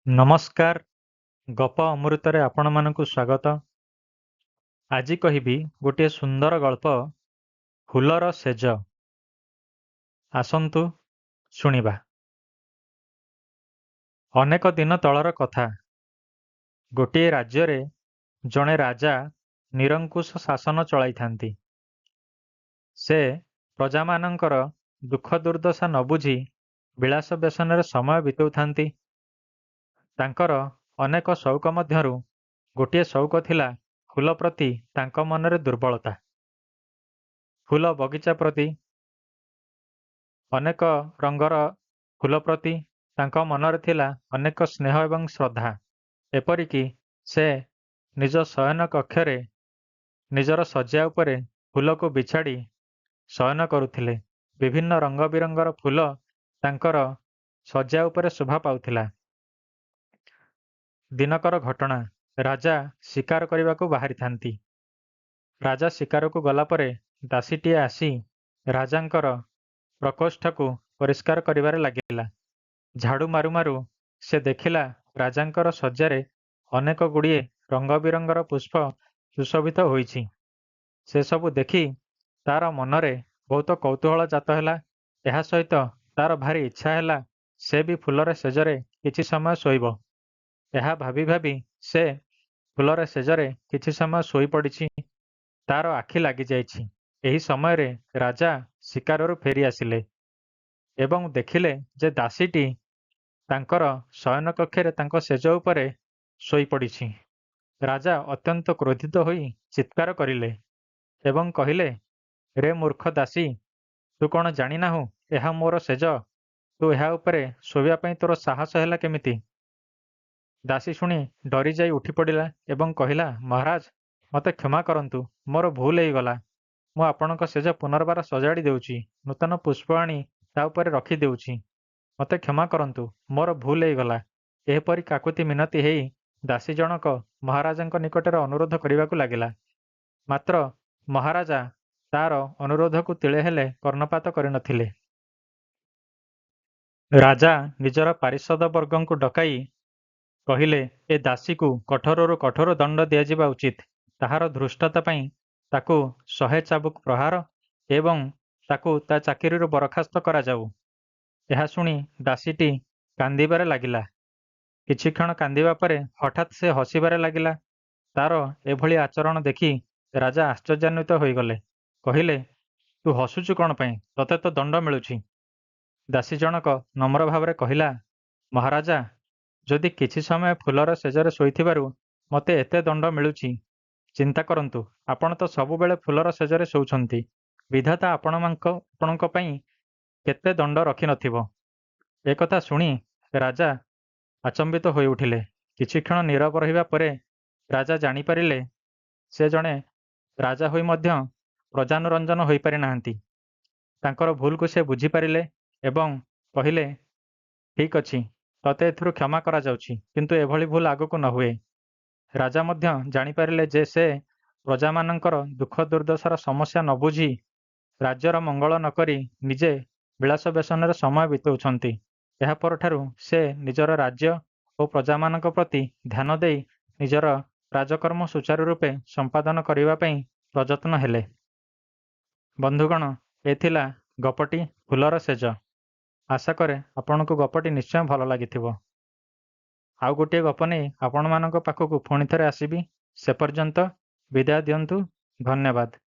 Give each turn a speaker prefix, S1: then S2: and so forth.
S1: ନମସ୍କାର। ଗପ ଅମୃତରେ ଆପଣମାନଙ୍କୁ ସ୍ୱାଗତ। ଆଜି କହିବି ଗୋଟିଏ ସୁନ୍ଦର ଗଳ୍ପ, ଫୁଲର ଶେଜ। ଆସନ୍ତୁ ଶୁଣିବା। ଅନେକ ଦିନ ତଳର କଥା। ଗୋଟିଏ ରାଜ୍ୟରେ ଜଣେ ରାଜା ନିରଙ୍କୁଶ ଶାସନ ଚଳାଇଥାନ୍ତି। ସେ ପ୍ରଜାମାନଙ୍କର ଦୁଃଖ ଦୁର୍ଦ୍ଦଶା ନ ବୁଝି ବିଳାସ ବ୍ୟସନରେ ସମୟ ବିତାଉଥାନ୍ତି। ତାଙ୍କର ଅନେକ ସଉକ ମଧ୍ୟରୁ ଗୋଟିଏ ସଉକ ଥିଲା ଫୁଲ ପ୍ରତି ତାଙ୍କ ମନରେ ଦୁର୍ବଳତା। ଫୁଲ ବଗିଚା ପ୍ରତି, ଅନେକ ରଙ୍ଗର ଫୁଲ ପ୍ରତି ତାଙ୍କ ମନରେ ଥିଲା ଅନେକ ସ୍ନେହ ଏବଂ ଶ୍ରଦ୍ଧା। ଏପରିକି ସେ ନିଜ ଶୟନ କକ୍ଷରେ ନିଜର ଶଯ୍ୟା ଉପରେ ଫୁଲକୁ ବିଛାଡ଼ି ଶୟନ କରୁଥିଲେ। ବିଭିନ୍ନ ରଙ୍ଗ ବିରଙ୍ଗର ଫୁଲ ତାଙ୍କର ଶଯ୍ୟା ଉପରେ ଶୋଭା ପାଉଥିଲା। ଦିନକର ଘଟଣା। ରାଜା ଶିକାର କରିବାକୁ ବାହାରିଥାନ୍ତି। ରାଜା ଶିକାରକୁ ଗଲା ପରେ ଦାସୀଟିଏ ଆସି ରାଜାଙ୍କର ପ୍ରକୋଷ୍ଠକୁ ପରିଷ୍କାର କରିବାରେ ଲାଗିଲା। ଝାଡ଼ୁ ମାରୁ ମାରୁ ସେ ଦେଖିଲା ରାଜାଙ୍କର ଶଯ୍ୟାରେ ଅନେକ ଗୁଡ଼ିଏ ରଙ୍ଗ ବିରଙ୍ଗର ପୁଷ୍ପ ସୁଶୋଭିତ ହୋଇଛି। ସେସବୁ ଦେଖି ତାର ମନରେ ବହୁତ କୌତୂହଳ ଜାତ ହେଲା। ଏହା ସହିତ ତାର ଭାରି ଇଚ୍ଛା ହେଲା ସେ ବି ଫୁଲର ଶେଯରେ କିଛି ସମୟ ଶୋଇବ। ଏହା ଭାବି ଭାବି ସେ ଫୁଲର ଶେଯରେ କିଛି ସମୟ ଶୋଇପଡ଼ିଛି। ତାର ଆଖି ଲାଗିଯାଇଛି। ଏହି ସମୟରେ ରାଜା ଶିକାରରୁ ଫେରି ଆସିଲେ ଏବଂ ଦେଖିଲେ ଯେ ଦାସୀଟି ତାଙ୍କର ଶୟନ କକ୍ଷରେ ତାଙ୍କ ଶେଯ ଉପରେ ଶୋଇପଡ଼ିଛି। ରାଜା ଅତ୍ୟନ୍ତ କ୍ରୋଧିତ ହୋଇ ଚିତ୍କାର କରିଲେ ଏବଂ କହିଲେ, ରେ ମୂର୍ଖ ଦାସୀ, ତୁ କ'ଣ ଜାଣିନାହୁଁ ଏହା ମୋର ଶେଯ? ତୁ ଏହା ଉପରେ ଶୋଇବା ପାଇଁ ତୋର ସାହସ ହେଲା କେମିତି? ଦାସୀ ଶୁଣି ଡରିଯାଇ ଉଠିପଡ଼ିଲା ଏବଂ କହିଲା, ମହାରାଜ, ମୋତେ କ୍ଷମା କରନ୍ତୁ, ମୋର ଭୁଲ ହେଇଗଲା। ମୁଁ ଆପଣଙ୍କ ଶେଯ ପୁନର୍ବାର ସଜାଡ଼ି ଦେଉଛି, ନୂତନ ପୁଷ୍ପ ଆଣି ତା ଉପରେ ରଖିଦେଉଛି। ମୋତେ କ୍ଷମା କରନ୍ତୁ, ମୋର ଭୁଲ ହେଇଗଲା। ଏହିପରି କାକୁତି ମିନତି ହେଇ ଦାସୀ ଜଣକ ମହାରାଜାଙ୍କ ନିକଟରେ ଅନୁରୋଧ କରିବାକୁ ଲାଗିଲା। ମାତ୍ର ମହାରାଜା ତାର ଅନୁରୋଧକୁ ତିଳେ ହେଲେ କର୍ଣ୍ଣପାତ କରିନଥିଲେ। ରାଜା ନିଜର ପାରିଷଦ ବର୍ଗଙ୍କୁ ଡକାଇ କହିଲେ, ଏ ଦାସୀକୁ କଠୋରରୁ କଠୋର ଦଣ୍ଡ ଦିଆଯିବା ଉଚିତ। ତାହାର ଧୃଷ୍ଟତା ପାଇଁ ତାକୁ 100 ଚାବୁକ ପ୍ରହାର ଏବଂ ତାକୁ ତା ଚାକିରିରୁ ବରଖାସ୍ତ କରାଯାଉ। ଏହା ଶୁଣି ଦାସୀଟି କାନ୍ଦିବାରେ ଲାଗିଲା। କିଛିକ୍ଷଣ କାନ୍ଦିବା ପରେ ହଠାତ୍ ସେ ହସିବାରେ ଲାଗିଲା। ତାର ଏଭଳି ଆଚରଣ ଦେଖି ରାଜା ଆଶ୍ଚର୍ଯ୍ୟାନ୍ୱିତ ହୋଇଗଲେ। କହିଲେ, ତୁ ହସୁଛୁ କ'ଣ ପାଇଁ? ତତେ ତ ଦଣ୍ଡ ମିଳୁଛି। ଦାସୀ ଜଣକ ନମ୍ର ଭାବରେ କହିଲା, ମହାରାଜା, ଯଦି କିଛି ସମୟ ଫୁଲର ଶେଯରେ ଶୋଇଥିବାରୁ ମୋତେ ଏତେ ଦଣ୍ଡ ମିଳୁଛି, ଚିନ୍ତା କରନ୍ତୁ, ଆପଣ ତ ସବୁବେଳେ ଫୁଲର ଶେଯରେ ଶୋଉଛନ୍ତି। ବିଧାତା ଆପଣଙ୍କ ପାଇଁ କେତେ ଦଣ୍ଡ ରଖିନଥିବ। ଏକଥା ଶୁଣି ରାଜା ଆଚମ୍ବିତ ହୋଇଉଠିଲେ। କିଛିକ୍ଷଣ ନୀରବ ରହିବା ପରେ ରାଜା ଜାଣିପାରିଲେ ସେ ଜଣେ ରାଜା ହୋଇ ମଧ୍ୟ ପ୍ରଜାନୁରଞ୍ଜନ ହୋଇପାରି ନାହାନ୍ତି। ତାଙ୍କର ଭୁଲକୁ ସେ ବୁଝିପାରିଲେ ଏବଂ କହିଲେ, ଠିକ୍ ଅଛି, ତତେ ଏଥିରୁ କ୍ଷମା କରାଯାଉଛି, କିନ୍ତୁ ଏଭଳି ଭୁଲ ଆଗକୁ ନ ହୁଏ। ରାଜା ମଧ୍ୟ ଜାଣିପାରିଲେ ଯେ ସେ ପ୍ରଜାମାନଙ୍କର ଦୁଃଖ ଦୁର୍ଦ୍ଦଶାର ସମସ୍ୟା ନ ବୁଝି ରାଜ୍ୟର ମଙ୍ଗଳ ନ କରି ନିଜେ ବିଳାସ ବ୍ୟସନରେ ସମୟ ବିତାଉଛନ୍ତି। ଏହା ପରଠାରୁ ସେ ନିଜର ରାଜ୍ୟ ଓ ପ୍ରଜାମାନଙ୍କ ପ୍ରତି ଧ୍ୟାନ ଦେଇ ନିଜର ରାଜକର୍ମ ସୁଚାରୁ ରୂପେ ସମ୍ପାଦନ କରିବା ପାଇଁ ପ୍ରଯତ୍ନ ହେଲେ। ବନ୍ଧୁଗଣ, ଏ ଥିଲା ଗପଟି ଫୁଲର ଶେଯ। ଆଶା କରେ ଆପଣଙ୍କୁ ଗପଟି ନିଶ୍ଚୟ ଭଲ ଲାଗିଥିବ। ଆଉ ଗୋଟିଏ ଗପ ନେଇ ଆପଣମାନଙ୍କ ପାଖକୁ ପୁଣି ଥରେ ଆସିବି। ସେ ପର୍ଯ୍ୟନ୍ତ ବିଦାୟ ଦିଅନ୍ତୁ। ଧନ୍ୟବାଦ।